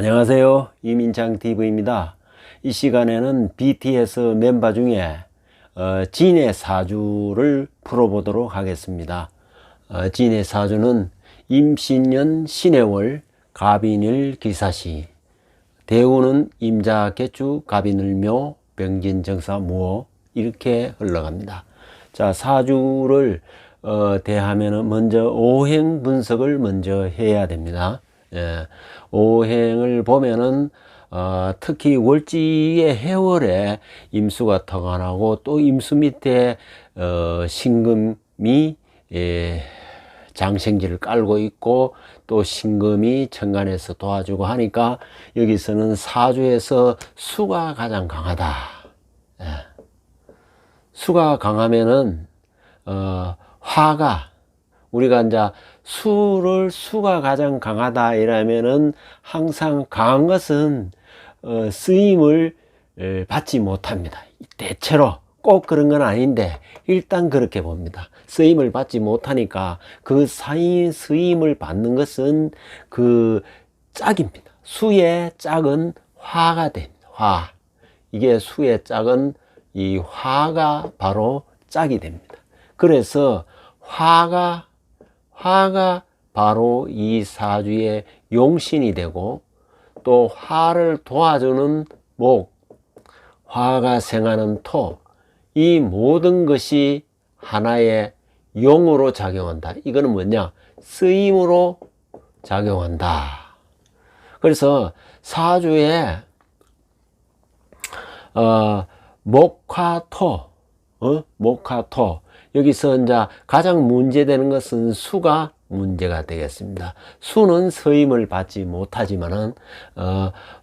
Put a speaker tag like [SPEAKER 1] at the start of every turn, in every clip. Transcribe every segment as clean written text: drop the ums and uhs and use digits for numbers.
[SPEAKER 1] 안녕하세요. 이민창 TV입니다. 이 시간에는 BTS 멤버 중에 진의 사주를 풀어보도록 하겠습니다. 진의 사주는 임신년 신해월 갑인일 기사시, 대우는 임자 개축 갑인을묘 병진정사 무호 이렇게 흘러갑니다. 자, 사주를 대하면은 먼저 오행 분석을 먼저 해야 됩니다. 예, 오행을 보면은 특히 월지의 해월에 임수가 터관하고 또 임수 밑에 신금이 장생지를 깔고 있고 또 신금이 천간에서 도와주고 하니까 여기서는 사주에서 수가 가장 강하다. 예. 수가 강하면은 화가 우리가 이제 수가 가장 강하다 이러면은 항상 강한 것은 쓰임을 받지 못합니다. 대체로 꼭 그런 건 아닌데 일단 그렇게 봅니다. 쓰임을 받지 못하니까 그 쓰임을 받는 것은 그 짝입니다. 수의 짝은 화가 됩니다. 화. 이게 수의 짝은 이 화가 바로 짝이 됩니다. 그래서 화가 바로 이 사주의 용신이 되고 또 화를 도와주는 목, 화가 생하는 토, 이 모든 것이 하나의 용으로 작용한다. 이거는 뭐냐? 쓰임으로 작용한다. 그래서 사주에 목화토, 목화토. 여기서 이제 가장 문제되는 것은 수가 문제가 되겠습니다. 수는 서임을 받지 못하지만은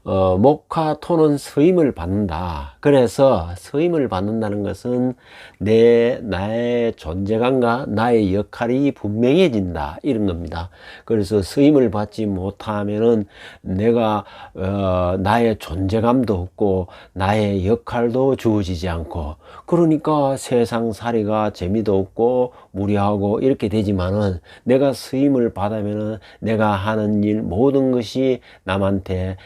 [SPEAKER 1] 목화토는 서임을 받는다. 그래서 서임을 받는다는 것은 나의 존재감과 나의 역할이 분명해진다 이런 겁니다. 그래서 서임을 받지 못하면은 내가 나의 존재감도 없고 나의 역할도 주어지지 않고 그러니까 세상살이가 재미도 없고 무리하고 이렇게 되지만은 내가 수임을 받으면은 내가 하는 일 모든 것이 남한테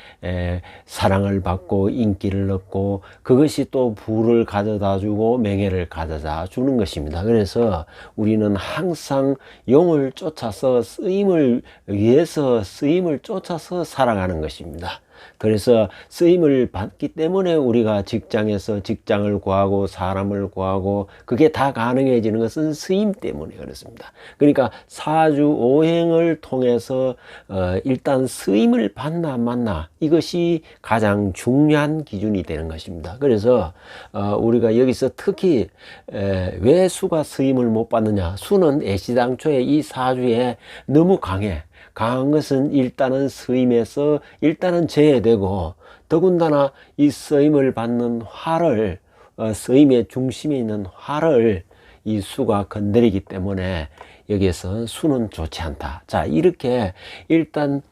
[SPEAKER 1] 사랑을 받고 인기를 얻고 그것이 또 부를 가져다 주고 명예를 가져다 주는 것입니다. 그래서 우리는 항상 용을 쫓아서 쓰임을 위해서 쓰임을 쫓아서 살아가는 것입니다. 그래서 쓰임을 받기 때문에 우리가 직장에서 직장을 구하고 사람을 구하고 그게 다 가능해지는 것은 쓰임 때문에 그렇습니다. 그러니까 사주 오행을 통해서 일단 쓰임을 받나 안 받나 이것이 가장 중요한 기준이 되는 것입니다. 그래서 우리가 여기서 특히 왜 수가 쓰임을 못 받느냐, 수는 애시당초에 이 사주에 너무 강한 것은 일단은 쓰임에서 일단은 제외되고 더군다나 이 쓰임을 받는 화를 쓰임의 중심에 있는 화를 이 수가 건드리기 때문에 여기에서 수는 좋지 않다. 자, 이렇게 일단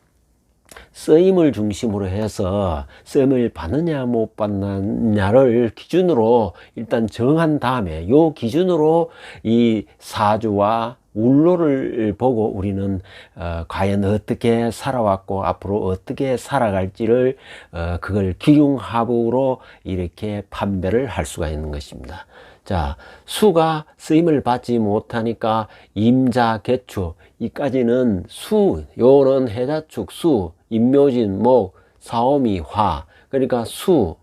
[SPEAKER 1] 쓰임을 중심으로 해서 쓰임을 받느냐 못 받느냐를 기준으로 일단 정한 다음에 요 기준으로 이 사주와 울로를 보고 우리는 과연 어떻게 살아왔고 앞으로 어떻게 살아갈지를 그걸 기흉합으로 이렇게 판별을 할 수가 있는 것입니다. 자, 수가 쓰임을 받지 못하니까 임자 개축 이까지는 수, 요는 해자축 수, 임묘진 목, 사오미 화. 그러니까 수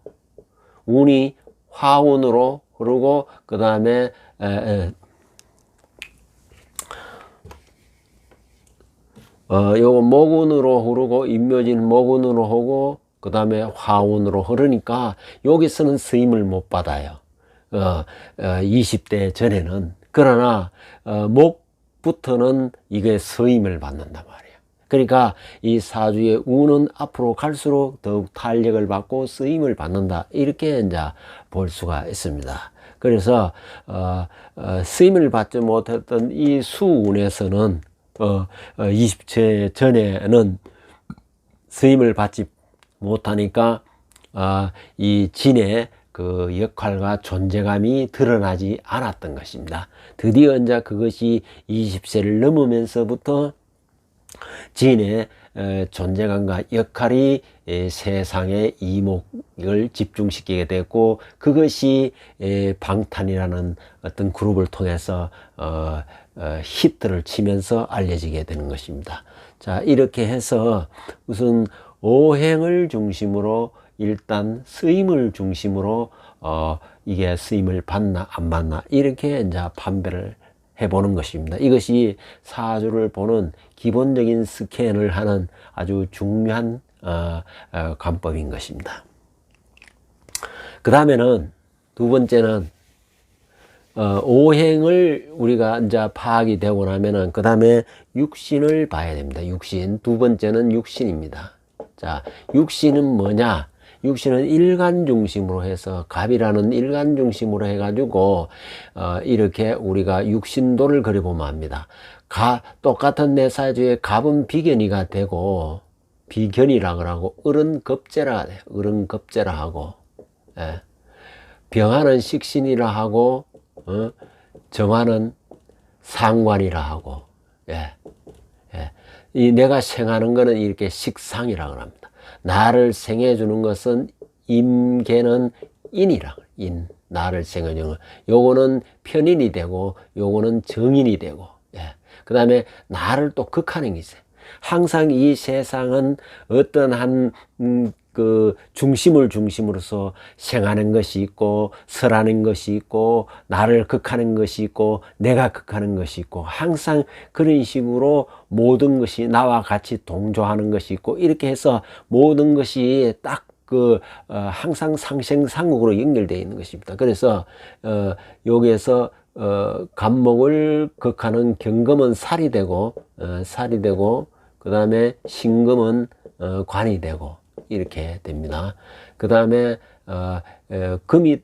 [SPEAKER 1] 운이 화운으로 흐르고 그 다음에 요거 목운으로 흐르고 임묘진 목운으로 흐르고 그 다음에 화운으로 흐르니까 여기서는 쓰임을 못 받아요. 20대 전에는. 그러나 목부터는 이게 쓰임을 받는단 말이에요. 그러니까 이 사주의 운은 앞으로 갈수록 더욱 탄력을 받고 쓰임을 받는다 이렇게 이제 볼 수가 있습니다. 그래서 쓰임을 받지 못했던 이 수운에서는 20세 전에는 쓰임을 받지 못하니까 이 진의 그 역할과 존재감이 드러나지 않았던 것입니다. 드디어 이제 그것이 20세를 넘으면서부터 진의 존재감과 역할이 세상의 이목을 집중시키게 됐고, 그것이 방탄이라는 어떤 그룹을 통해서 히트를 치면서 알려지게 되는 것입니다. 자, 이렇게 해서 우선 오행을 중심으로 일단 쓰임을 중심으로 이게 쓰임을 받나 안 받나 이렇게 이제 판별을 해보는 것입니다. 이것이 사주를 보는 기본적인 스캔을 하는 아주 중요한 관법인 것입니다. 그 다음에는 두 번째는 오행을 우리가 이제 파악이 되고 나면은 그 다음에 육신을 봐야 됩니다. 육신. 두 번째는 육신입니다. 자, 육신은 뭐냐? 육신은 일간 중심으로 해서 갑이라는 일간 중심으로 해가지고 이렇게 우리가 육신도를 그려보면 합니다. 똑같은 내 사주에 갑은 비견이가 되고 비견이라 그러고 을은 겁재라 돼요. 을은 겁재라 하고 병화는 식신이라 하고 정화는 상관이라 하고 이 내가 생하는 거는 이렇게 식상이라 그럽니다. 나를 생해주는 것은 임계는 인이라 인 나를 생해주는 것. 요거는 편인이 되고 요거는 정인이 되고 그 다음에 나를 또 극하는 게 있어요. 항상 이 세상은 어떤 한 그 중심을 중심으로서 생하는 것이 있고 설하는 것이 있고 나를 극하는 것이 있고 내가 극하는 것이 있고 항상 그런 식으로 모든 것이 나와 같이 동조하는 것이 있고 이렇게 해서 모든 것이 딱 항상 상생상국으로 연결되어 있는 것입니다. 그래서 여기에서 간목을 극하는 경금은 살이 되고 그 다음에 신금은 관이 되고 이렇게 됩니다. 그 다음에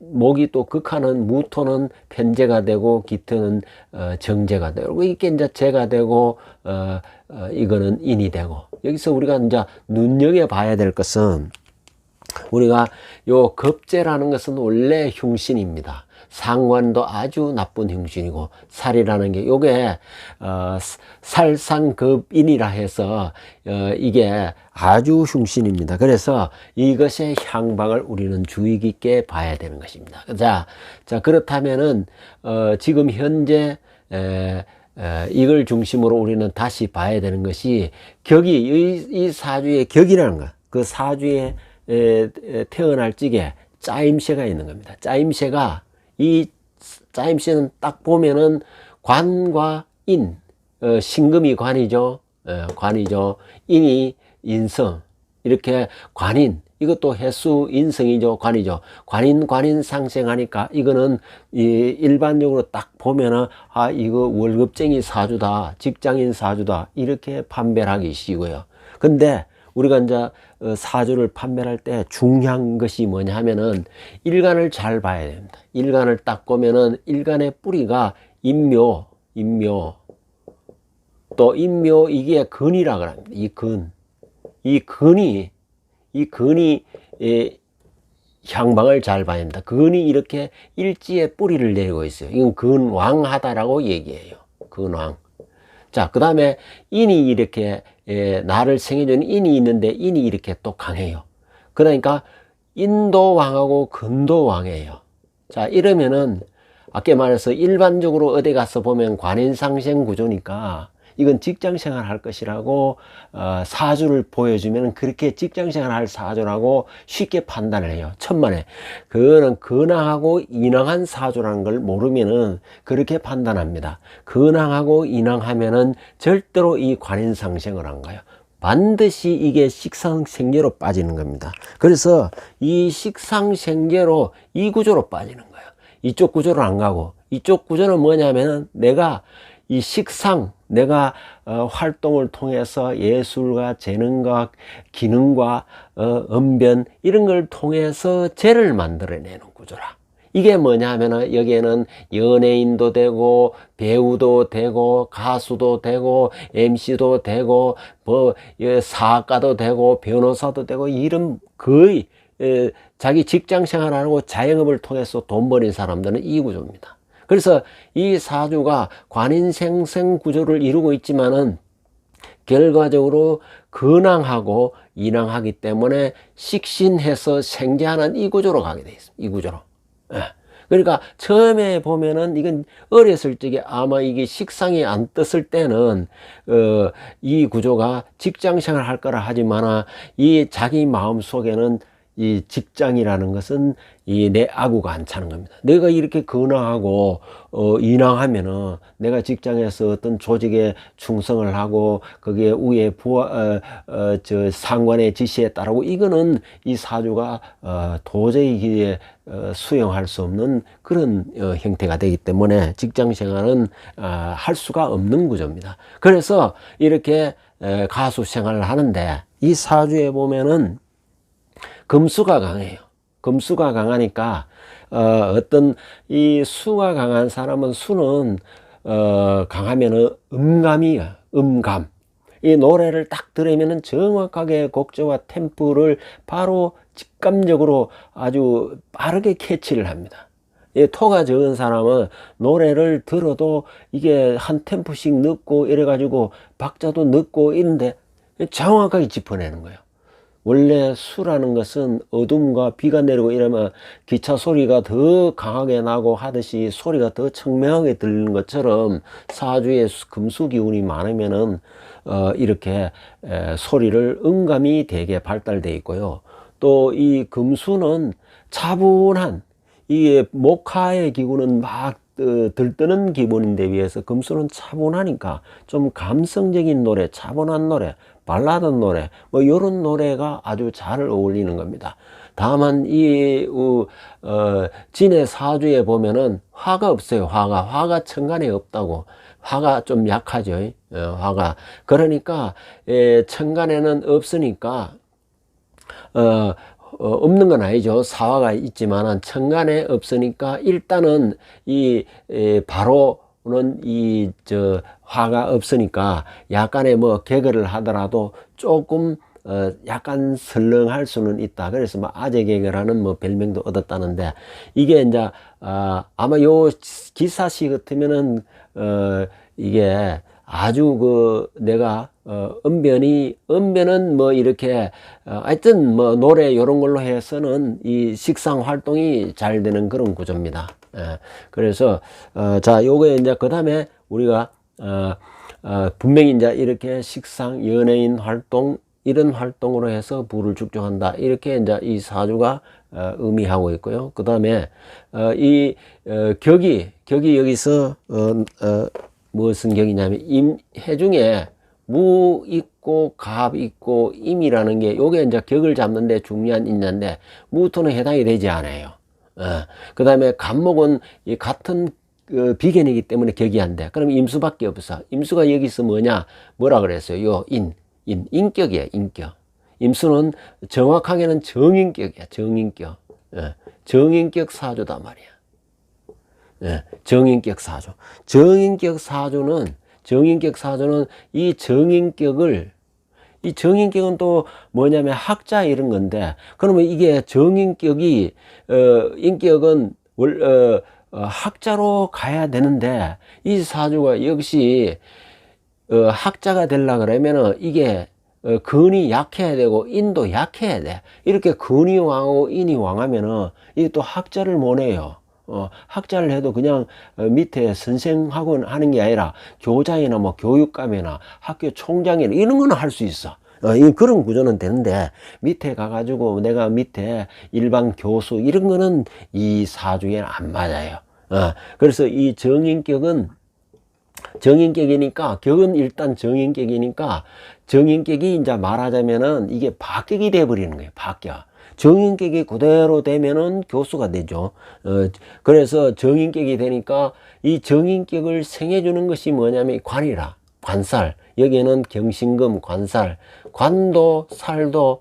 [SPEAKER 1] 목이 또 극하는 무토는 편재가 되고 기토는 정재가 되고 이게 이제 재가 되고 이거는 인이 되고 여기서 우리가 이제 눈여겨 봐야 될 것은 우리가 요 겁재라는 것은 원래 흉신입니다. 상관도 아주 나쁜 흉신이고 살이라는 게 요게 살상급인이라 해서 이게 아주 흉신입니다. 그래서 이것의 향방을 우리는 주의 깊게 봐야 되는 것입니다. 자 그렇다면은 지금 현재 이걸 중심으로 우리는 다시 봐야 되는 것이 격이 이 사주의 격이라는 것, 그 사주에 태어날 적에 짜임새가 있는 겁니다. 짜임새가 이 짜임새는 딱 보면은 관과 인, 신금이 관이죠. 관이죠. 인이 인성, 이렇게 관인, 이것도 해수 인성이죠. 관이죠. 관인 상생하니까 이거는 일반적으로 딱 보면은 아 이거 월급쟁이 사주다, 직장인 사주다 이렇게 판별하기 쉬고요. 근데 우리가 이제 사주를 판별할 때 중요한 것이 뭐냐 하면은 일간을 잘 봐야 됩니다. 일간을 딱 보면은 일간의 뿌리가 인묘 또 인묘 이게 근이라 그럽니다. 이 근이 향방을 잘 봐야 됩니다. 근이 이렇게 일지에 뿌리를 내리고 있어요. 이건 근왕하다라고 얘기해요. 근왕. 자, 그 다음에 인이 이렇게 나를 생해주는 인이 있는데 인이 이렇게 또 강해요. 그러니까 인도 왕하고 근도 왕이에요. 자, 이러면은 아까 말해서 일반적으로 어디 가서 보면 관인상생 구조니까 이건 직장생활 할 것이라고 사주를 보여주면 그렇게 직장생활 할 사주라고 쉽게 판단을 해요. 천만에. 그거는 근황하고 인황한 사주라는 걸 모르면은 그렇게 판단합니다. 근황하고 인황하면은 절대로 이 관인상생을 안 가요. 반드시 이게 식상생계로 빠지는 겁니다. 그래서 이 식상생계로 이 구조로 빠지는 거예요. 이쪽 구조로 안 가고 이쪽 구조는 뭐냐면은 내가 이 내가 활동을 통해서 예술과 재능과 기능과 언변 이런 걸 통해서 재를 만들어내는 구조라. 이게 뭐냐 하면은 여기에는 연예인도 되고 배우도 되고 가수도 되고 MC도 되고 뭐 사학가도 되고 변호사도 되고 이런 거의 자기 직장 생활하고 자영업을 통해서 돈 버린 사람들은 이 구조입니다. 그래서 이 사주가 관인생생 구조를 이루고 있지만은 결과적으로 근황하고 인황하기 때문에 식신해서 생재하는 이 구조로 가게 돼 있습니다. 이 구조로. 예. 그러니까 처음에 보면은 이건 어렸을 적에 아마 이게 식상이 안 떴을 때는 이 구조가 직장 생활 할 거라 하지만 이 자기 마음 속에는 이 직장이라는 것은 이 내 아구가 안 차는 겁니다. 내가 이렇게 근황하고 인황하면은 내가 직장에서 어떤 조직에 충성을 하고 거기에 위에 부하 저 상관의 지시에 따르고 이거는 이 사주가 도저히 이게 수용할 수 없는 그런 형태가 되기 때문에 직장 생활은 할 수가 없는 구조입니다. 그래서 이렇게 가수 생활을 하는데 이 사주에 보면은 금수가 강해요. 금수가 강하니까 어떤 이 수가 강한 사람은 수는 강하면은 음감이야. 음감. 이 노래를 딱 들으면은 정확하게 곡조와 템포를 바로 직감적으로 아주 빠르게 캐치를 합니다. 이 토가 적은 사람은 노래를 들어도 이게 한 템포씩 늦고 이래가지고 박자도 늦고 이런데 정확하게 짚어내는 거예요. 원래 수라는 것은 어둠과 비가 내리고 이러면 기차 소리가 더 강하게 나고 하듯이 소리가 더 청명하게 들리는 것처럼 사주에 금수 기운이 많으면은 이렇게 소리를 음감이 되게 발달되어 있고요. 또 이 금수는 차분한 이게 목화의 기운은 막 들뜨는 기분인데 비해서 금수는 차분하니까 좀 감성적인 노래, 차분한 노래, 발라드 노래 뭐 이런 노래가 아주 잘 어울리는 겁니다. 다만 이 진의 사주에 보면은 화가 없어요. 화가 천간에 없다고. 화가 좀 약하죠. 화가. 그러니까 천간에는 없으니까 없는 건 아니죠. 사화가 있지만은 천간에 없으니까 일단은 바로는 화가 없으니까 약간의 뭐 개그를 하더라도 조금 약간 설렁할 수는 있다. 그래서 뭐 아재 개그라는 뭐 별명도 얻었다는데 이게 이제 아마 요 기사시 같으면은 이게 아주 내가 언변은 뭐 이렇게 하여튼 뭐 노래 요런 걸로 해서는 이 식상 활동이 잘 되는 그런 구조입니다. 그래서 자 요거에 이제 그 다음에 우리가 분명히 이제 이렇게 식상 연예인 활동 이런 활동으로 해서 부를 축적한다 이렇게 이제 이 사주가 의미하고 있고요. 그 다음에 격이 여기서 무슨 격이냐면 해 중에 무 있고 갑 있고 임이라는 게 요게 이제 격을 잡는데 중요한 인자인데 무토는 해당이 되지 않아요. 그 다음에 갑목은 이 같은 비견이기 때문에 격이 안 돼. 그럼 임수밖에 없어. 임수가 여기서 뭐라 그랬어요? 요 인격이에요. 인격. 임수는 정확하게는 정인격이야. 정인격. 정인격 사주다 말이야. 정인격 사주. 정인격 사주는 이 정인격은 또 뭐냐면 학자 이런 건데, 그러면 이게 정인격이, 인격은 학자로 가야 되는데, 이 사주가 역시, 학자가 되려고 그러면은 이게, 근이 약해야 되고, 인도 약해야 돼. 이렇게 근이 왕하고 인이 왕하면은, 이게 또 학자를 못 해요. 학자를 해도 그냥 밑에 선생하고 하는 게 아니라 교장이나 뭐 교육감이나 학교 총장이나 이런 거는 할 수 있어. 그런 구조는 되는데 밑에 가가지고 내가 밑에 일반 교수 이런 거는 이 사주에는 안 맞아요. 그래서 이 정인격이니까 격은 일단 정인격이니까 정인격이 이제 말하자면은 이게 박격이 돼버리는 거예요. 박격. 정인격이 그대로 되면은 교수가 되죠. 그래서 정인격이 되니까 이 정인격을 생해주는 것이 뭐냐면 관이라. 관살. 여기에는 경신금, 관살. 관도, 살도,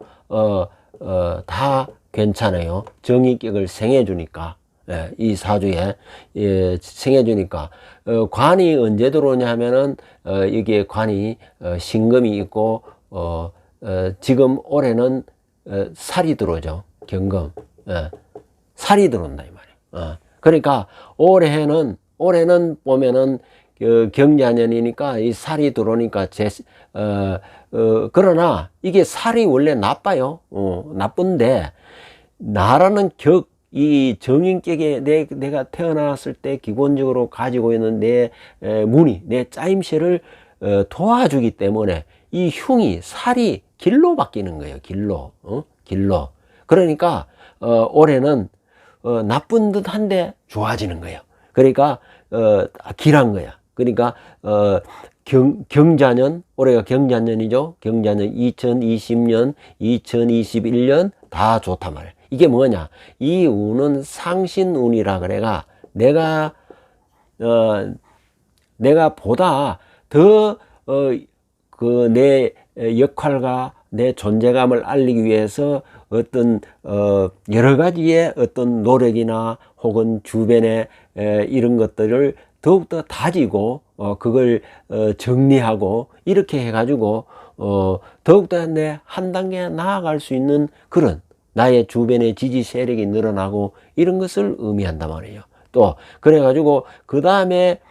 [SPEAKER 1] 다 괜찮아요. 정인격을 생해주니까. 이 사주에, 생해주니까. 관이 언제 들어오냐 하면은, 여기에 관이, 신금이 있고, 지금 올해는 살이 들어오죠. 경금. 살이 들어온다 이 말이에요. 그러니까 올해는 보면은 경자년이니까 이 살이 들어오니까 그러나 이게 살이 원래 나빠요. 나쁜데 나라는 이 정인격에 내가 태어났을 때 기본적으로 가지고 있는 내 무늬, 내 짜임새를 도와주기 때문에 이 흉이 살이 길로 바뀌는 거예요. 길로. 그러니까 올해는 나쁜 듯한데 좋아지는 거예요. 그러니까 길한 거야. 그러니까 경자년, 올해가 경자년이죠. 경자년 2020년, 2021년 다 좋단 말이에요. 이게 뭐냐? 이 운은 상신운이라 그래가 내가 보다 더 내 역할과 내 존재감을 알리기 위해서 어떤 여러 가지의 어떤 노력이나 혹은 주변에 이런 것들을 더욱더 다지고 그걸 정리하고 이렇게 해가지고 더욱더 내 한 단계 나아갈 수 있는 그런 나의 주변의 지지 세력이 늘어나고 이런 것을 의미한단 말이에요. 또 그래가지고 그 다음에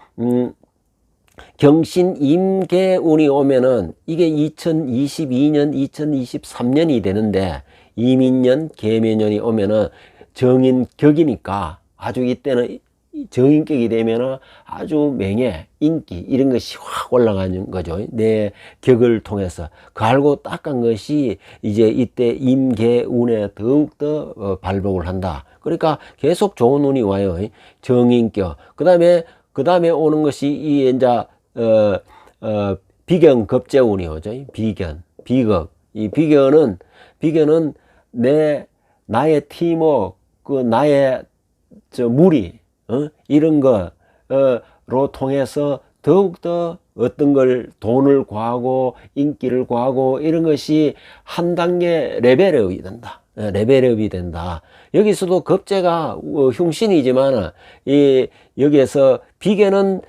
[SPEAKER 1] 경신 임계운이 오면은 이게 2022년 2023년이 되는데 이민년 계묘년이 오면은 정인격이니까 아주 이때는 정인격이 되면은 아주 명예, 인기 이런 것이 확 올라가는 거죠. 내 격을 통해서 그 알고 닦은 것이 이제 이때 임계운에 더욱더 발복을 한다. 그러니까 계속 좋은 운이 와요. 정인격. 그 다음에 오는 것이 이 이제 비견 겁재운이 오죠. 비겁. 이 비견은 나의 팀워크, 나의 무리, 이런 거로 통해서 더욱더 어떤 걸 돈을 구하고 인기를 구하고 이런 것이 한 단계 레벨업이 된다. 여기서도 겁재가 흉신이지만 여기에서 비견은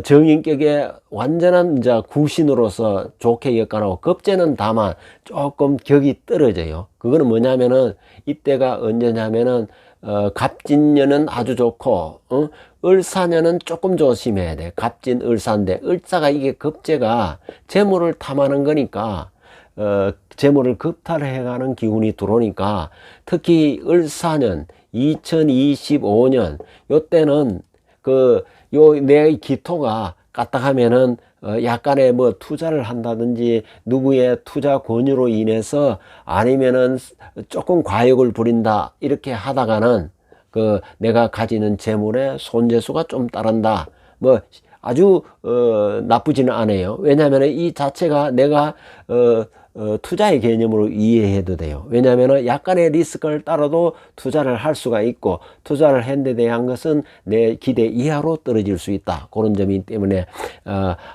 [SPEAKER 1] 정인격의 완전한 이제 구신으로서 좋게 엮어나고 겁재는 다만 조금 격이 떨어져요. 그거는 뭐냐면은 이때가 언제냐면은 갑진년은 아주 좋고 을사년은 조금 조심해야 돼. 갑진 을사인데 을사가 이게 겁재가 재물을 탐하는 거니까 재물을 겁탈해가는 기운이 들어오니까 특히 을사년 2025년 요때는 내 기토가 까딱하면은 약간의 뭐 투자를 한다든지 누구의 투자 권유로 인해서 아니면은 조금 과욕을 부린다 이렇게 하다가는 내가 가지는 재물의 손재수가 좀 따른다. 뭐 아주 나쁘지는 않아요. 왜냐하면 이 자체가 내가 투자의 개념으로 이해해도 돼요. 왜냐하면 약간의 리스크를 따라도 투자를 할 수가 있고 투자를 한 데 대한 것은 내 기대 이하로 떨어질 수 있다. 그런 점이기 때문에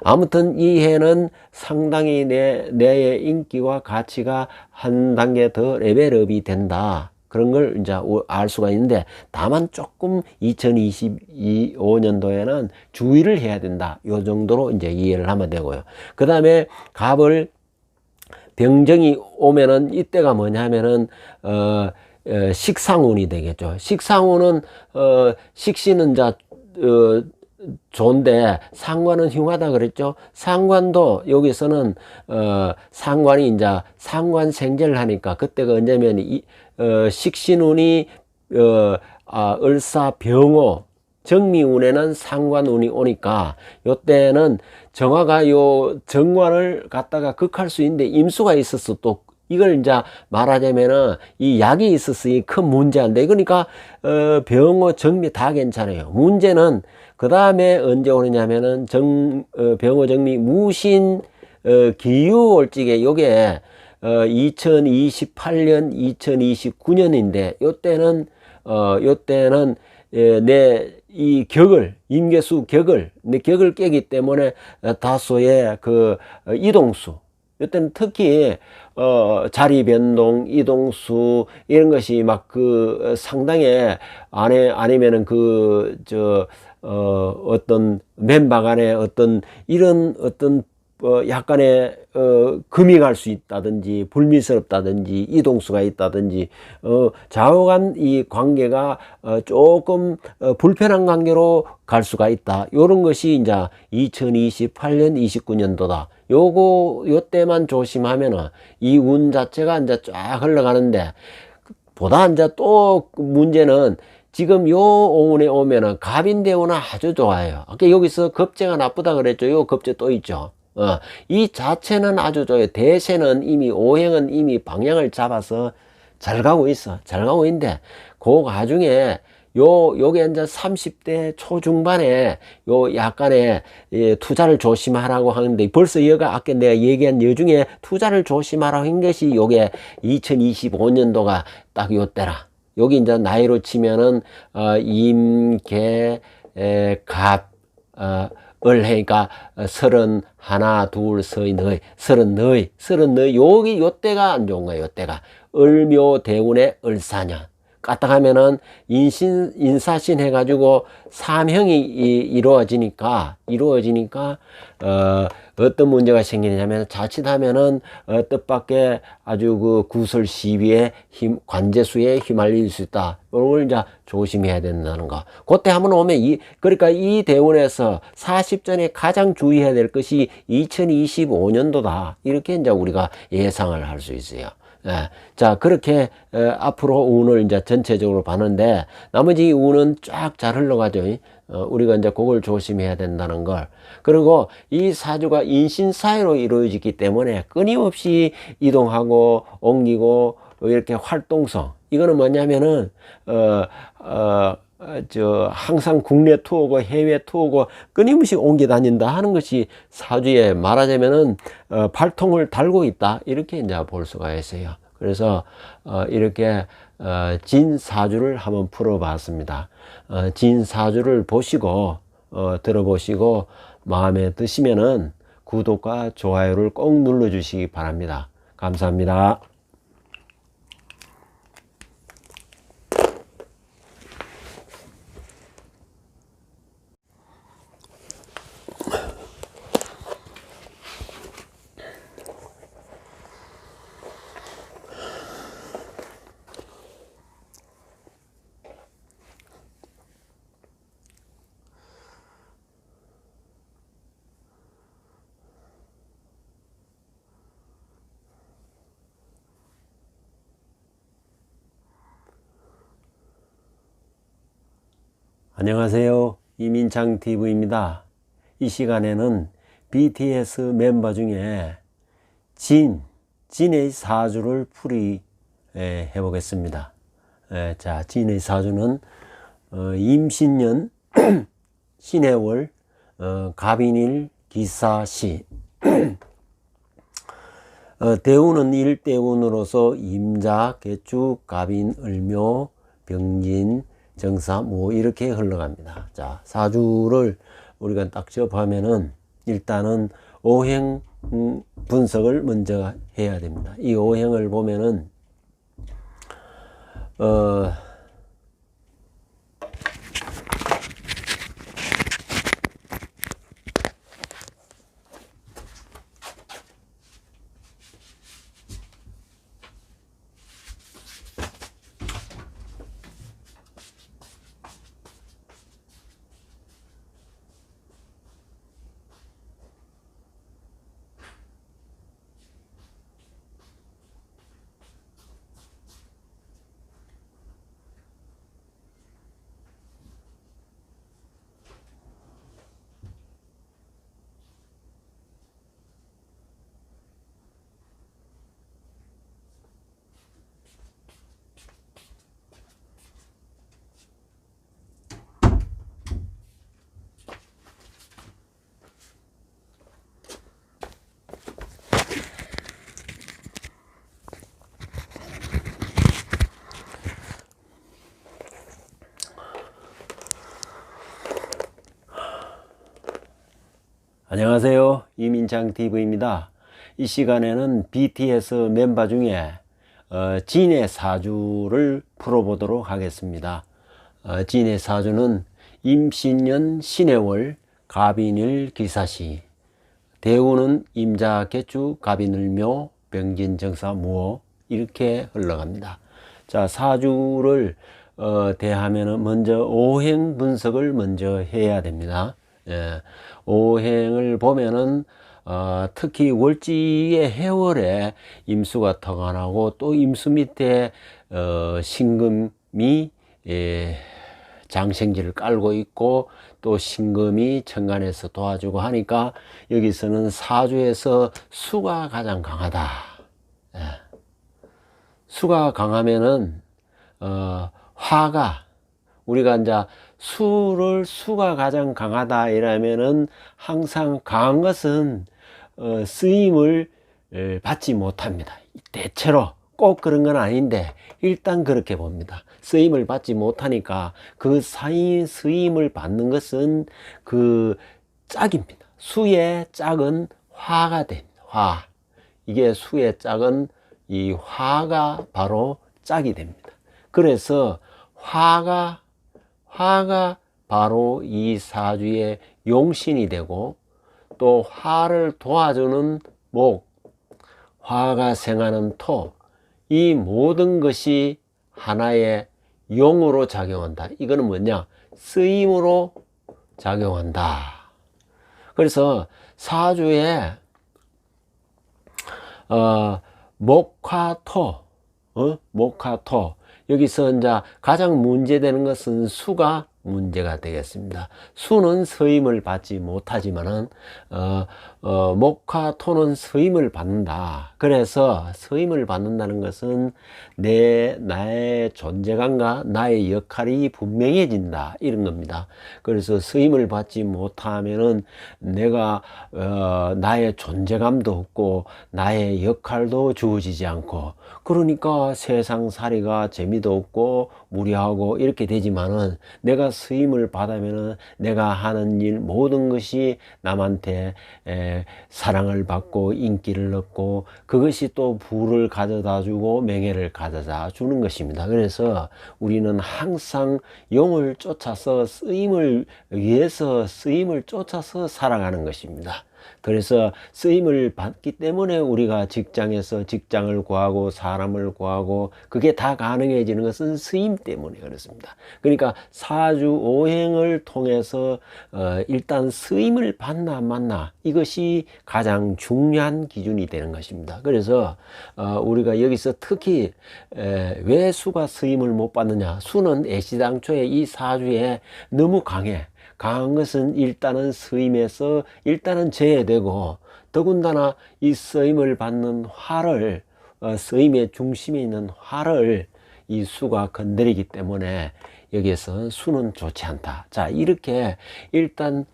[SPEAKER 1] 아무튼 이 해는 상당히 내의 인기와 가치가 한 단계 더 레벨업이 된다. 그런 걸 이제 알 수가 있는데 다만 조금 2025년도에는 주의를 해야 된다. 요 정도로 이제 이해를 하면 되고요. 그 다음에 갑을 병정이 오면은 이때가 뭐냐면은 식상운이 되겠죠. 식상운은 식신은 이제 좋은데 상관은 흉하다 그랬죠. 상관도 여기서는 상관이 이제 상관생제를 하니까 그때가 언제면 식신운이 을사 병호 정미운에는 상관운이 오니까 요때는 정화가 요 정관을 갖다가 극할 수 있는데 임수가 있어서 또 이걸 이제 말하자면은 이 약이 있었으니 큰 문제인데 그러니까 병호 정미 다 괜찮아요. 문제는 그 다음에 언제 오느냐면은 병호 정미 무신 기유 올직에 요게 2028년 2029년인데 요때는 내 이 임계수 내 격을 깨기 때문에 다소의 이동수 이때는 특히 자리 변동 이동수 이런 것이 막 상당히 아니면은 어떤 맨박 안에 이런 약간의 금이 갈 수 있다든지 불미스럽다든지 이동수가 있다든지 좌우 간 이 관계가 조금 불편한 관계로 갈 수가 있다. 요런 것이 이제 2028년 29년도다. 요때만 조심하면은 이 운 자체가 이제 쫙 흘러가는데, 보다 이제 또 문제는 지금 요 오운에 오면은 갑인대운은 아주 좋아요. 아까 여기서 겁재가 나쁘다 그랬죠. 요 겁재 또 있죠. 이 자체는 아주 좋아요. 대세는 이미, 오행은 이미 방향을 잡아서 잘 가고 있어. 잘 가고 있는데, 그 와중에 요게 이제 30대 초중반에 요 약간의 투자를 조심하라고 하는데, 벌써 여가 아까 내가 얘기한 여 중에 투자를 조심하라고 한 것이 요게 2025년도가 딱 요때라. 여기 이제 나이로 치면은 임계 갑 을 해니까 31, 2, 서이, 너희, 34, 여기 요때가 안 좋은 거예요. 요때가 을묘 대운의 을사년 까딱하면은 인사신 해가지고 삼형이 이루어지니까 어떤 문제가 생기냐면, 자칫하면은 뜻밖의 아주 그 구설 시비에 관제수에 휘말릴 수 있다. 이걸 이제 조심해야 된다는 거. 그때 한번 오면 그러니까 이 대운에서 40전에 가장 주의해야 될 것이 2025년도다. 이렇게 이제 우리가 예상을 할 수 있어요. 예. 자, 그렇게 앞으로 운을 이제 전체적으로 봤는데, 나머지 운은 쫙 잘 흘러가죠. 우리가 이제 그걸 조심해야 된다는 걸. 그리고 이 사주가 인신 사이로 이루어지기 때문에 끊임없이 이동하고 옮기고 이렇게 활동성. 이거는 뭐냐면은 항상 국내 투어고 해외 투어고 끊임없이 옮겨 다닌다 하는 것이 사주에 말하자면은 발통을 달고 있다, 이렇게 이제 볼 수가 있어요. 그래서 이렇게 진 사주를 한번 풀어 봤습니다. 진 사주를 보시고 들어보시고 마음에 드시면은 구독과 좋아요를 꼭 눌러 주시기 바랍니다. 감사합니다. 안녕하세요. 이민창 TV입니다. 이 시간에는 BTS 멤버 중에 진의 사주를 풀이해 보겠습니다. 자, 진의 사주는 임신년 신해월 갑인일 기사시 대운은 일대운으로서 임자, 개축, 갑인, 을묘, 병진, 정사 뭐 이렇게 흘러갑니다. 자, 사주를 우리가 딱 접하면은 일단은 오행 분석을 먼저 해야 됩니다. 이 오행을 보면은 안녕하세요. 이민창 TV입니다. 이 시간에는 BTS 멤버 중에 진의 사주를 풀어보도록 하겠습니다. 진의 사주는 임신년 신해월 갑인일 기사시 대우는 임자, 개축, 갑인을묘, 병진, 정사, 무호 이렇게 흘러갑니다. 자, 사주를 대하면은 먼저 오행 분석을 먼저 해야 됩니다. 예, 오행을 보면은 특히 월지의 해월에 임수가 터관하고 또 임수 밑에 신금이 장생지를 깔고 있고 또 신금이 천간에서 도와주고 하니까 여기서는 사주에서 수가 가장 강하다. 예. 수가 강하면은 화가 우리가 이제 수가 가장 강하다 이러면은 항상 강한 것은 쓰임을 받지 못합니다. 대체로 꼭 그런 건 아닌데 일단 그렇게 봅니다. 쓰임을 받지 못하니까 그 쓰임을 받는 것은 그 짝입니다. 수의 짝은 화가 됩니다. 화. 이게 수의 짝은 이 화가 바로 짝이 됩니다. 그래서 화가 바로 이 사주의 용신이 되고 또 화를 도와주는 목, 화가 생하는 토, 이 모든 것이 하나의 용으로 작용한다. 이거는 뭐냐? 쓰임으로 작용한다. 그래서 사주에 목화토, 목화토. 여기서 이제 가장 문제되는 것은 수가 문제가 되겠습니다. 수는 서임을 받지 못하지만은 목화토는 서임을 받는다. 그래서 서임을 받는다는 것은 나의 존재감과 나의 역할이 분명해진다 이런 겁니다. 그래서 서임을 받지 못하면은 내가 나의 존재감도 없고 나의 역할도 주어지지 않고 그러니까 세상살이가 재미도 없고 무료하고 이렇게 되지만은 내가 수임을 받으면은 내가 하는 일 모든 것이 남한테 사랑을 받고 인기를 얻고 그것이 또 부를 가져다 주고 명예를 가져다 주는 것입니다. 그래서 우리는 항상 용을 쫓아서 쓰임을 위해서 쓰임을 쫓아서 살아가는 것입니다. 그래서 쓰임을 받기 때문에 우리가 직장에서 직장을 구하고 사람을 구하고 그게 다 가능해지는 것은 쓰임 때문에 그렇습니다. 그러니까 사주 오행을 통해서 일단 쓰임을 받나 안 받나 이것이 가장 중요한 기준이 되는 것입니다. 그래서 우리가 여기서 특히 왜 수가 쓰임을 못 받느냐, 수는 애시당초에 이 사주에 너무 강한 것은 일단은 쓰임에서 일단은 제외되고 더군다나 이 쓰임을 받는 화를 쓰임의 중심에 있는 화를 이 수가 건드리기 때문에 여기에서 수는 좋지 않다. 자, 이렇게 일단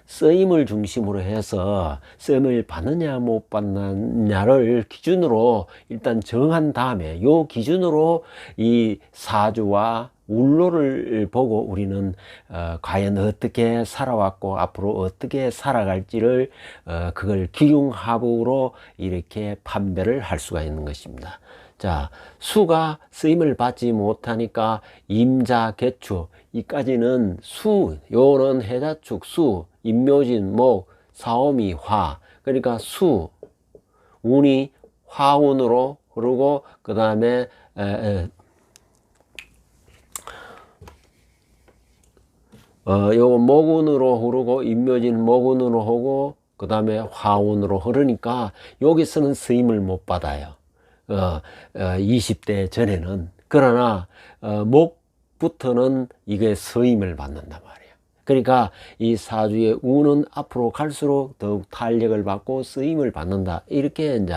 [SPEAKER 1] 쓰임을 중심으로 해서 쓰임을 받느냐 못 받느냐를 기준으로 일단 정한 다음에 요 기준으로 이 사주와 울로를 보고 우리는 과연 어떻게 살아왔고 앞으로 어떻게 살아갈지를 그걸 기흉합으로 이렇게 판별을 할 수가 있는 것입니다. 자, 수가 쓰임을 받지 못하니까 임자, 개축 이까지는 수, 요는 해자축, 수, 임묘진, 목, 사오미, 화. 그러니까 수, 운이 화운으로 흐르고 그 다음에 요거 목운으로 흐르고 임묘진 목운으로 흐르고 그 다음에 화운으로 흐르니까 여기서는 쓰임을 못 받아요. 20대 전에는. 그러나 목부터는 이게 쓰임을 받는단 말이에요. 그러니까 이 사주의 운은 앞으로 갈수록 더욱 탄력을 받고 쓰임을 받는다 이렇게 이제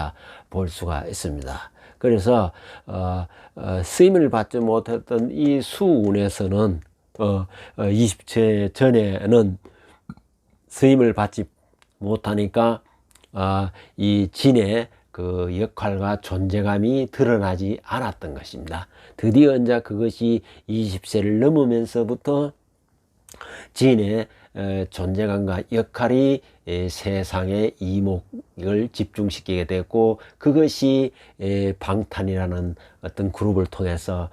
[SPEAKER 1] 볼 수가 있습니다. 그래서 쓰임을 받지 못했던 이 수운에서는 20세 전에는 쓰임을 받지 못하니까 이 진의 그 역할과 존재감이 드러나지 않았던 것입니다. 드디어 이제 그것이 20세를 넘으면서부터 진의 존재감과 역할이 세상의 이목을 집중시키게 됐고 그것이 방탄이라는 어떤 그룹을 통해서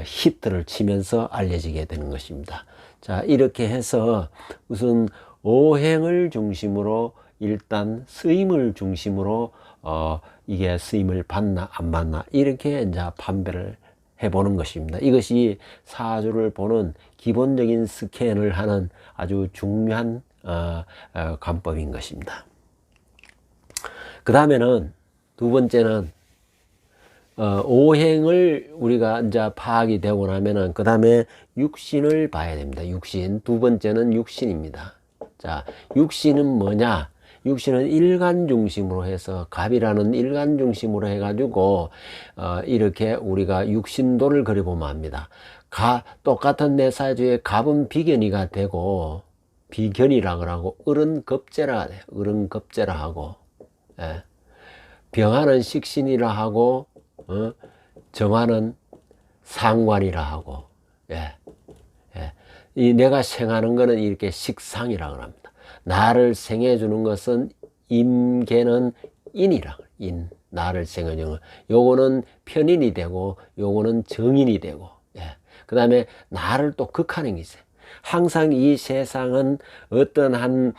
[SPEAKER 1] 히트를 치면서 알려지게 되는 것입니다. 자, 이렇게 해서 우선 오행을 중심으로 일단 쓰임을 중심으로 이게 쓰임을 받나 안 받나 이렇게 이제 판별을 해보는 것입니다. 이것이 사주를 보는 기본적인 스캔을 하는 아주 중요한 관법인 것입니다. 그 다음에는 두 번째는 오행을 우리가 이제 파악이 되고 나면은 그 다음에 육신을 봐야 됩니다. 육신. 두 번째는 육신입니다. 자, 육신은 뭐냐? 육신은 일간 중심으로 해서 갑이라는 일간 중심으로 해가지고 이렇게 우리가 육신도를 그려보면 합니다. 똑같은 내 사주에 갑은 비견이가 되고 비견이라 그러고 을은 겁재라 해요. 을은 겁재라 하고 예. 병화는 식신이라 하고 정화는 상관이라 하고 예. 예. 이 내가 생하는 거는 이렇게 식상이라 그럽니다. 나를 생해주는 것은 임계는 인이라 인 나를 생해주는 요거는 편인이 되고 요거는 정인이 되고 예. 그 다음에 나를 또 극하는 게 있어요. 항상 이 세상은 어떤 한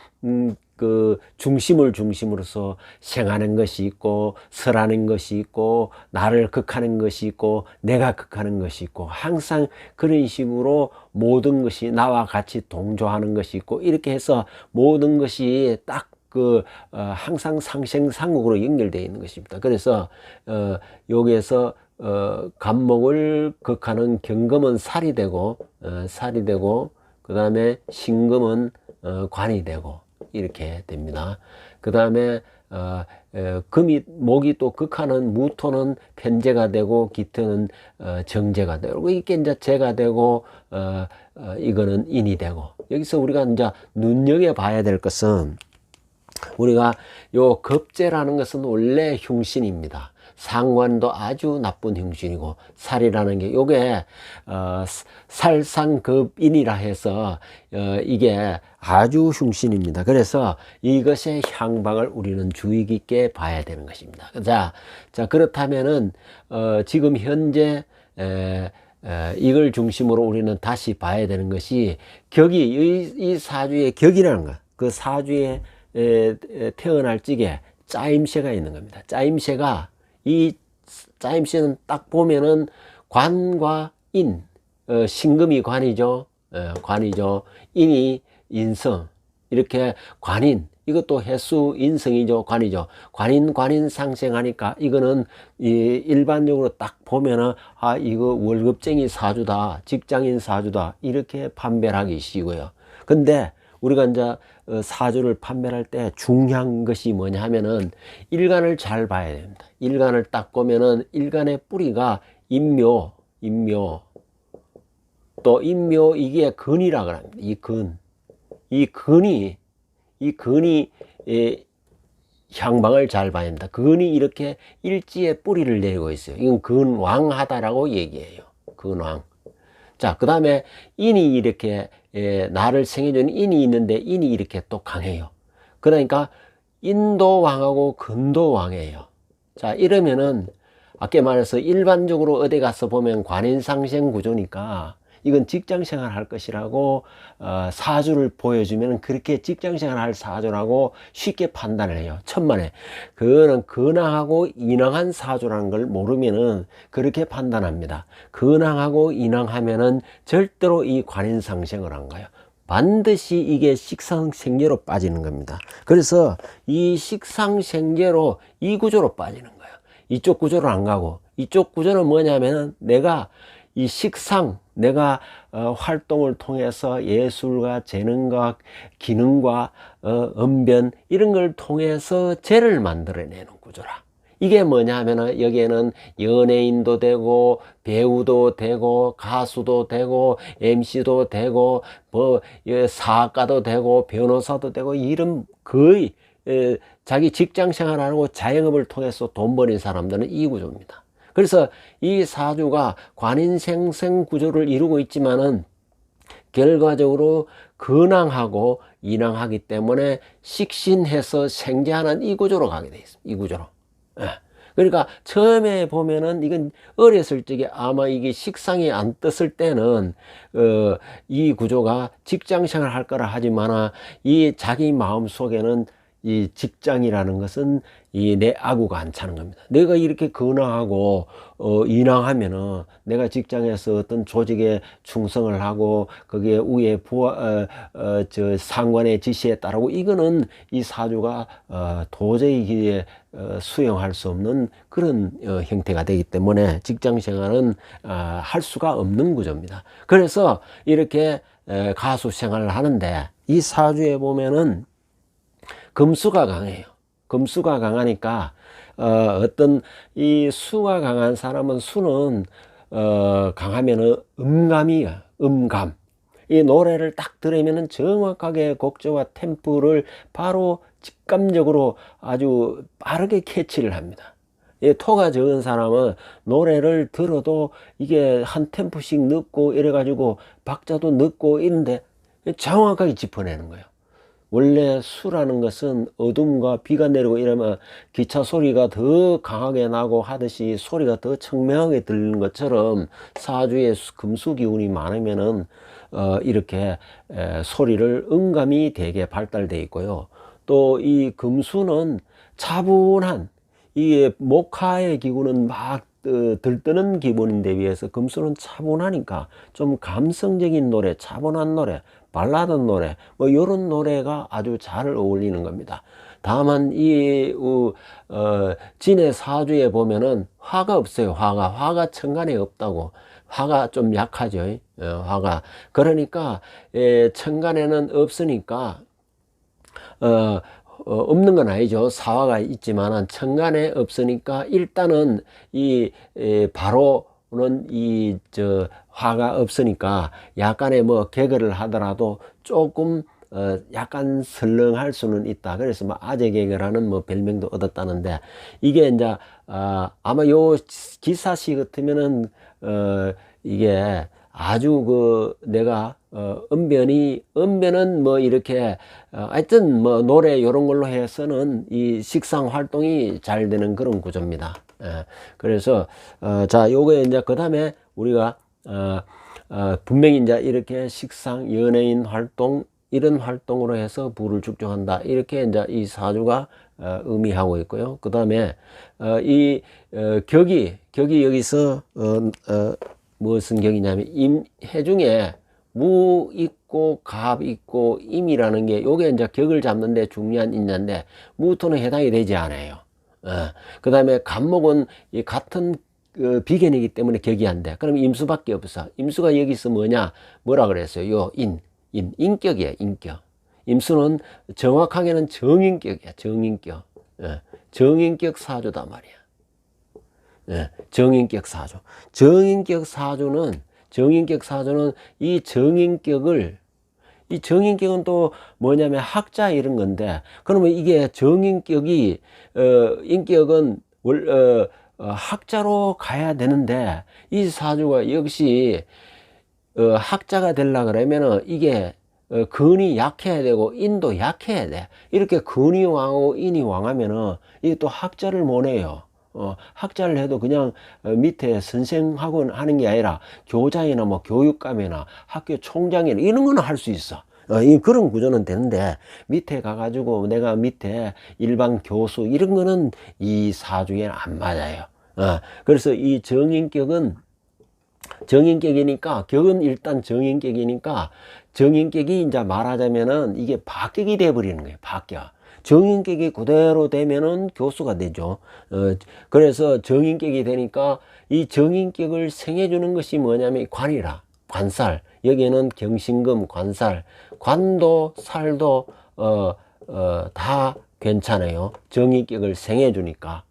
[SPEAKER 1] 그 중심을 중심으로서 생하는 것이 있고 설하는 것이 있고 나를 극하는 것이 있고 내가 극하는 것이 있고 항상 그런 식으로 모든 것이 나와 같이 동조하는 것이 있고 이렇게 해서 모든 것이 딱 항상 상생상국으로 연결되어 있는 것입니다. 그래서 여기에서 간목을 극하는 경금은 살이 되고 그 다음에 신금은 관이 되고 이렇게 됩니다. 그 다음에 목이 또 극하는 무토는 편재가 되고 기토는 정재가 되고 이게 이제 재가 되고 이거는 인이 되고 여기서 우리가 이제 눈여겨봐야 될 것은 우리가 요 겁재라는 것은 원래 흉신입니다. 상관도 아주 나쁜 흉신이고 살이라는 게 요게 살상급인이라 해서 이게 아주 흉신입니다. 그래서 이것의 향방을 우리는 주의 깊게 봐야 되는 것입니다. 자 그렇다면은 지금 현재 이걸 중심으로 우리는 다시 봐야 되는 것이 격이 이 사주의 격이라는 것, 그 사주에 태어날 적에 짜임새가 있는 겁니다. 짜임새가 이 짜임새는 딱 보면은 관과 인, 신금이 관이죠. 관이죠. 인이 인성, 이렇게 관인, 이것도 해수 인성이죠. 관이죠. 관인 상생하니까 이거는 일반적으로 딱 보면은 아 이거 월급쟁이 사주다, 직장인 사주다 이렇게 판별하기 쉬고요. 근데 우리가 이제 사주를 판별할 때 중요한 것이 뭐냐 하면은 일간을 잘 봐야 됩니다. 일간을 딱 보면은 일간의 뿌리가 인묘 또 인묘 이게 근이라 그럽니다. 이 근이 향방을 잘 봐야 됩니다. 근이 이렇게 일지에 뿌리를 내리고 있어요. 이건 근왕하다라고 얘기해요. 근왕. 자, 그 다음에 인이 이렇게 나를 생해주는 인이 있는데 인이 이렇게 또 강해요. 그러니까 인도 왕하고 근도 왕이에요. 자, 이러면은 아까 말해서 일반적으로 어디 가서 보면 관인상생 구조니까 이건 직장생활 할 것이라고 사주를 보여주면 그렇게 직장생활 할 사주라고 쉽게 판단을 해요. 천만에. 그거는 근황하고 인황한 사주라는 걸 모르면은 그렇게 판단합니다. 근황하고 인황하면은 절대로 이 관인상생을 안 가요. 반드시 이게 식상생계로 빠지는 겁니다. 그래서 이 식상생계로 이 구조로 빠지는 거예요. 이쪽 구조로 안 가고 이쪽 구조는 뭐냐면은 내가 이 내가 활동을 통해서 예술과 재능과 기능과 언변 이런 걸 통해서 재를 만들어내는 구조라. 이게 뭐냐 하면은 여기에는 연예인도 되고 배우도 되고 가수도 되고 MC도 되고 뭐 사학가도 되고 변호사도 되고 이런 거의 자기 직장 생활하고 자영업을 통해서 돈 버는 사람들은 이 구조입니다. 그래서 이 사주가 관인생생 구조를 이루고 있지만은 결과적으로 근황하고 인황하기 때문에 식신해서 생재하는 이 구조로 가게 돼 있습니다. 이 구조로. 예. 그러니까 처음에 보면은 이건 어렸을 적에 아마 이게 식상이 안 떴을 때는 이 구조가 직장 생활 할 거라 하지만 이 자기 마음 속에는 이 직장이라는 것은 이 내 아구가 안 차는 겁니다. 내가 이렇게 근황하고 인왕하면은 내가 직장에서 어떤 조직에 충성을 하고 거기에 위에 부하 저 상관의 지시에 따르고 이거는 이 사주가 도저히 이게 수용할 수 없는 그런 형태가 되기 때문에 직장 생활은 할 수가 없는 구조입니다. 그래서 이렇게 가수 생활을 하는데 이 사주에 보면은 금수가 강해요. 금수가 강하니까 어떤 이 수가 강한 사람은 수는 강하면은 음감이야. 음감. 이 노래를 딱 들으면은 정확하게 곡조와 템포를 바로 직감적으로 아주 빠르게 캐치를 합니다. 이 토가 적은 사람은 노래를 들어도 이게 한 템포씩 늦고 이래가지고 박자도 늦고 이런데 정확하게 짚어내는 거예요. 원래 수라는 것은 어둠과 비가 내리고 이러면 기차 소리가 더 강하게 나고 하듯이 소리가 더 청명하게 들리는 것처럼 사주에 금수 기운이 많으면은 이렇게 소리를 음감이 되게 발달되어 있고요. 또 이 금수는 차분한 이 목화의 기운은 막 들뜨는 기분인데 비해서 금수는 차분하니까 좀 감성적인 노래, 차분한 노래, 발라드 노래 뭐 이런 노래가 아주 잘 어울리는 겁니다. 다만 이 진의 사주에 보면은 화가 없어요. 화가 천간에 없다고. 화가 좀 약하죠. 화가. 그러니까 천간에는 없으니까 없는 건 아니죠. 사화가 있지만은 천간에 없으니까 일단은 바로는 화가 없으니까 약간의 뭐 개그를 하더라도 조금 약간 설렁할 수는 있다. 그래서 뭐 아재 개그라는 뭐 별명도 얻었다는데 이게 이제 아마 요 기사시 같으면은 이게 아주 내가 언변은 뭐 이렇게 하여튼 뭐 노래 요런 걸로 해서는 이 식상 활동이 잘 되는 그런 구조입니다. 그래서 자 요거에 이제 그 다음에 우리가 분명히 이제 이렇게 식상 연예인 활동 이런 활동으로 해서 부를 축적한다 이렇게 이제 이 사주가 의미하고 있고요. 그 다음에 격이 여기서 무슨 격이냐면 해중에 무 있고 갑 있고 임이라는 게 요게 이제 격을 잡는데 중요한 인자인데 무토는 해당이 되지 않아요. 그 다음에 갑목은 같은 비견이기 때문에 격이 안 돼. 그럼 임수밖에 없어. 임수가 여기서 뭐라 그랬어요? 요 인격이에요. 인격. 임수는 정확하게는 정인격이야. 정인격. 정인격 사주다 말이야. 정인격 사주. 정인격 사주는 이 정인격은 또 뭐냐면 학자 이런 건데, 그러면 이게 정인격이, 인격은 학자로 가야 되는데, 이 사주가 역시, 학자가 되려 그러면은 이게, 근이 약해야 되고, 인도 약해야 돼. 이렇게 근이 왕하고 인이 왕하면은, 이게 또 학자를 못 해요. 학자를 해도 그냥 밑에 선생하고 하는 게 아니라 교장이나 뭐 교육감이나 학교 총장이나 이런 거는 할 수 있어. 그런 구조는 되는데 밑에 가가지고 내가 밑에 일반 교수 이런 거는 이 사주에 안 맞아요. 그래서 이 정인격이니까 격은 일단 정인격이니까 정인격이 이제 말하자면은 이게 박격이 돼 버리는 거예요. 박격. 정인격이 그대로 되면은 교수가 되죠. 그래서 정인격이 되니까 이 정인격을 생해주는 것이 뭐냐면 관이라. 관살. 여기에는 경신금, 관살. 관도, 살도, 다 괜찮아요. 정인격을 생해주니까.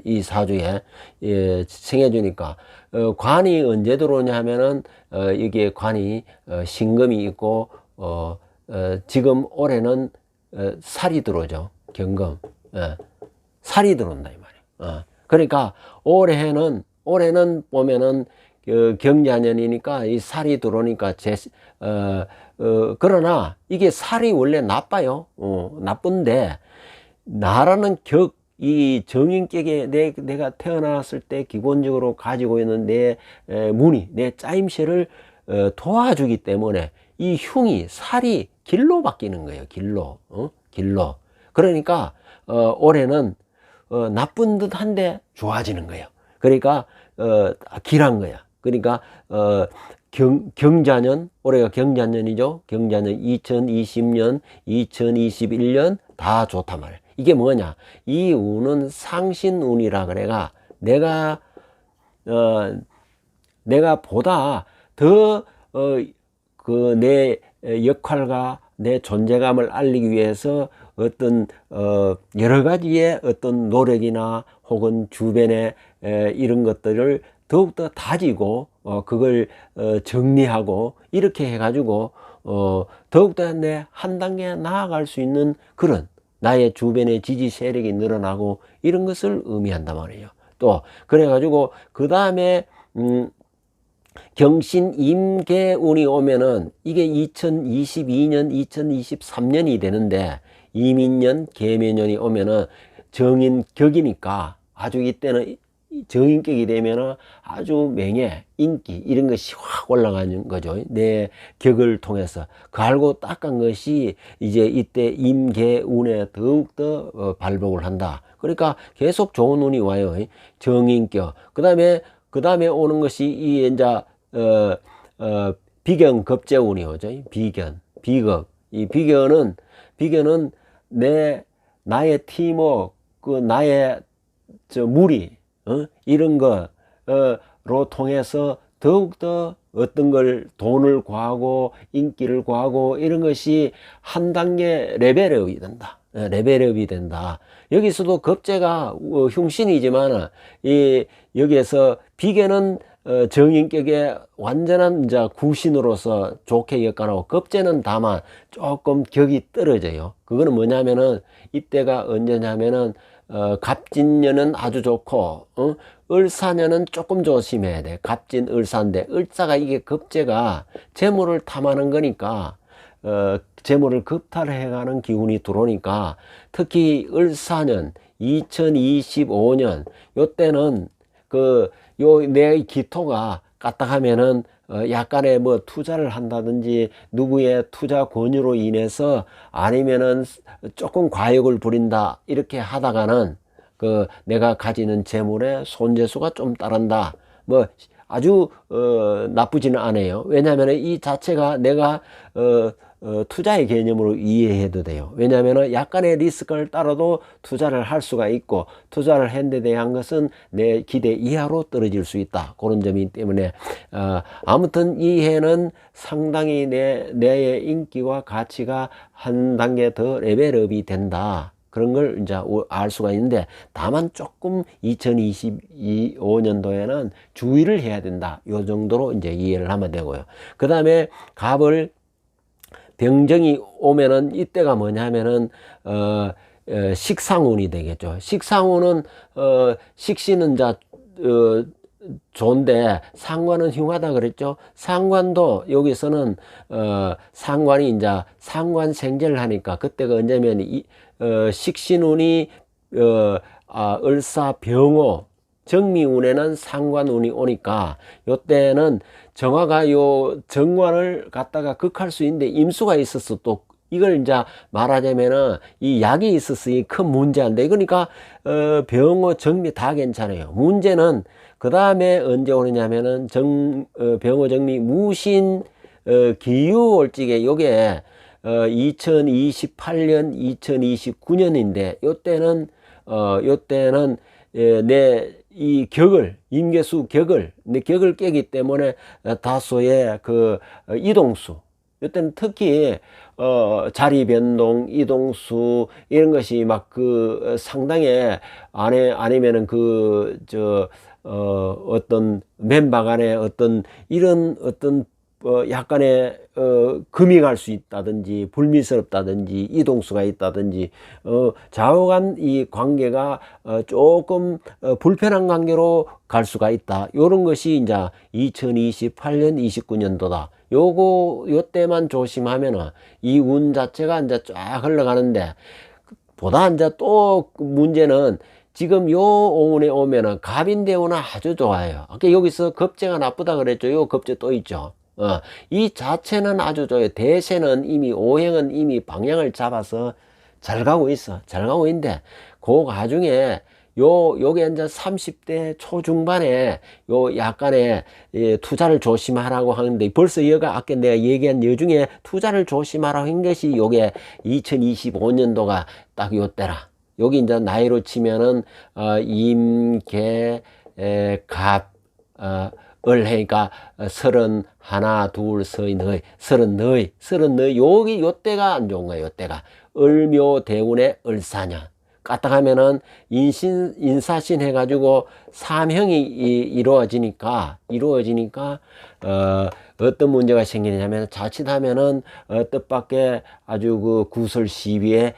[SPEAKER 1] 이 사주에, 생해주니까. 관이 언제 들어오냐 하면은, 여기에 관이, 신금이 있고, 지금 올해는 살이 들어오죠. 경금. 살이 들어온다 이 말이에요. 그러니까 올해는 보면은 경자년이니까 이 살이 들어오니까 그러나 이게 살이 원래 나빠요. 나쁜데 나라는 이 정인격에 내가 태어났을 때 기본적으로 가지고 있는 내 무늬, 내 짜임새를 도와주기 때문에 이 흉이, 살이 길로 바뀌는 거예요. 길로. 길로. 그러니까 올해는 나쁜 듯한데 좋아지는 거예요. 그러니까 길한 거야. 그러니까 경자년, 올해가 경자년이죠. 경자년 2020년, 2021년 다 좋단 말이에요. 이게 뭐냐? 이 운은 상신운이라 그래가 내가 보다 더 내 역할과 내 존재감을 알리기 위해서 어떤 여러 가지의 어떤 노력이나 혹은 주변에 이런 것들을 더욱더 다지고 그걸 정리하고 이렇게 해가지고 더욱더 내 한 단계 나아갈 수 있는 그런 나의 주변의 지지 세력이 늘어나고 이런 것을 의미한단 말이에요. 또 그래가지고 그 다음에 경신 임계운이 오면은 이게 2022년 2023년이 되는데 이민년 계묘년이 오면은 정인격이니까 아주 이때는 정인격이 되면은 아주 명예, 인기 이런 것이 확 올라가는 거죠. 내 격을 통해서 그 알고 닦은 것이 이제 이때 임계운에 더욱더 발복을 한다. 그러니까 계속 좋은 운이 와요. 정인격. 그 다음에 오는 것이 이 이제 비견 겁재운이 오죠. 비겁. 이 비견은 나의 팀워크, 나의 무리, 이런 거로 통해서 더욱더 어떤 걸 돈을 구하고 인기를 구하고 이런 것이 한 단계 레벨업이 된다. 레벨업이 된다. 여기서도 겁재가 흉신이지만 여기에서 비견은 정인격의 완전한 이제 구신으로서 좋게 엮어놓고 겁재는 다만 조금 격이 떨어져요. 그거는 뭐냐면은 이때가 언제냐면은 갑진년은 아주 좋고 을사년은 조금 조심해야 돼. 갑진 을사인데 을사가 이게 겁재가 재물을 탐하는 거니까 재물을 겁탈해가는 기운이 들어오니까 특히 을사년 2025년 요때는 내 기토가 까딱하면은 약간의 뭐 투자를 한다든지 누구의 투자 권유로 인해서 아니면은 조금 과욕을 부린다 이렇게 하다가는 내가 가지는 재물의 손재수가 좀 따른다. 뭐 아주 나쁘지는 않아요. 왜냐하면 이 자체가 내가 투자의 개념으로 이해해도 돼요. 왜냐하면 약간의 리스크를 따라도 투자를 할 수가 있고 투자를 한 데 대한 것은 내 기대 이하로 떨어질 수 있다. 그런 점이기 때문에 아무튼 이 해는 상당히 내의 인기와 가치가 한 단계 더 레벨업이 된다. 그런 걸 이제 알 수가 있는데 다만 조금 2025년도에는 주의를 해야 된다. 요 정도로 이제 이해를 하면 되고요. 그 다음에 갑을 병정이 오면은 이때가 뭐냐면은 식상운이 되겠죠. 식상운은 식신은 이제 좋은데 상관은 흉하다 그랬죠. 상관도 여기서는 상관이 이제 상관생제를 하니까 그때가 언제면 식신운이 을사 병호 정미운에는 상관운이 오니까 요때는 정화가 정관을 갖다가 극할 수 있는데 임수가 있어서 또 이걸 이제 말하자면은 이 약이 있었으니 큰 문제인데 그러니까 병호 정미 다 괜찮아요. 문제는 그 다음에 언제 오느냐면은 병호 정미 무신 기유올직에 요게 2028년 2029년인데 요때는 내 이 임계수 내 격을 깨기 때문에 다소의 이동수 이때는 특히 자리 변동 이동수 이런 것이 막 상당히 아니면은 어떤 맨방 안에 이런 약간의 금이 갈 수 있다든지 불미스럽다든지 이동수가 있다든지 좌우간 이 관계가 조금 불편한 관계로 갈 수가 있다. 요런 것이 이제 2028년 29년도다. 요때만 조심하면은 이 운 자체가 이제 쫙 흘러가는데 보다 이제 또 문제는 지금 요 오운에 오면은 갑인대운은 아주 좋아요. 아까 여기서 겁재가 나쁘다 그랬죠. 요 겁재 또 있죠. 이 자체는 아주 좋아요. 대세는 이미 오행은 이미 방향을 잡아서 잘 가고 있어. 잘 가고 있는데 그 와중에 요게 이제 30대 초중반에 요 약간의 투자를 조심하라고 하는데 벌써 여가 아까 내가 얘기한 여 중에 투자를 조심하라고 한 것이 요게 2025년도가 딱 요때라. 여기 이제 나이로 치면은 임계 갑 을 해니까 31, 2, 서인, 너희, 34 여기 요때가 안 좋은 거예요. 요때가 을묘 대운의 을사년 까딱하면은 인사신 해가지고 삼형이 이루어지니까 어떤 문제가 생기냐면 자칫하면은 뜻밖의 아주 그 구설 시비에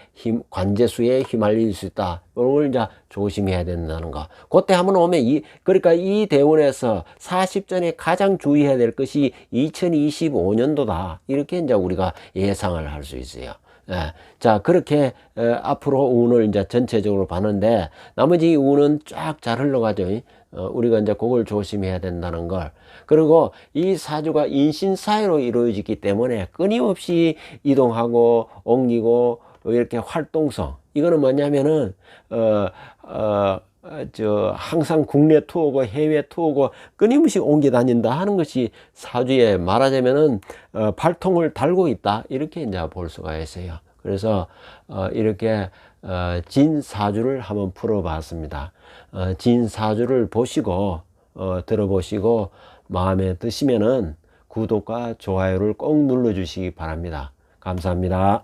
[SPEAKER 1] 관제수에 휘말릴 수 있다. 이걸 이제 조심해야 된다는 거. 그때 한번 오면 그러니까 이 대운에서 40전에 가장 주의해야 될 것이 2025년도다. 이렇게 이제 우리가 예상을 할 수 있어요. 예. 자, 그렇게 앞으로 운을 이제 전체적으로 봤는데 나머지 운은 쫙 잘 흘러가죠. 우리가 이제 그걸 조심해야 된다는 걸. 그리고 이 사주가 인신사회로 이루어지기 때문에 끊임없이 이동하고 옮기고 이렇게 활동성. 이거는 뭐냐면은 항상 국내 투어고 해외 투어고 끊임없이 옮겨 다닌다 하는 것이 사주에 말하자면은 발통을 달고 있다 이렇게 이제 볼 수가 있어요. 그래서 이렇게 진사주를 한번 풀어봤습니다. 진사주를 보시고 들어보시고 마음에 드시면은 구독과 좋아요를 꼭 눌러주시기 바랍니다. 감사합니다.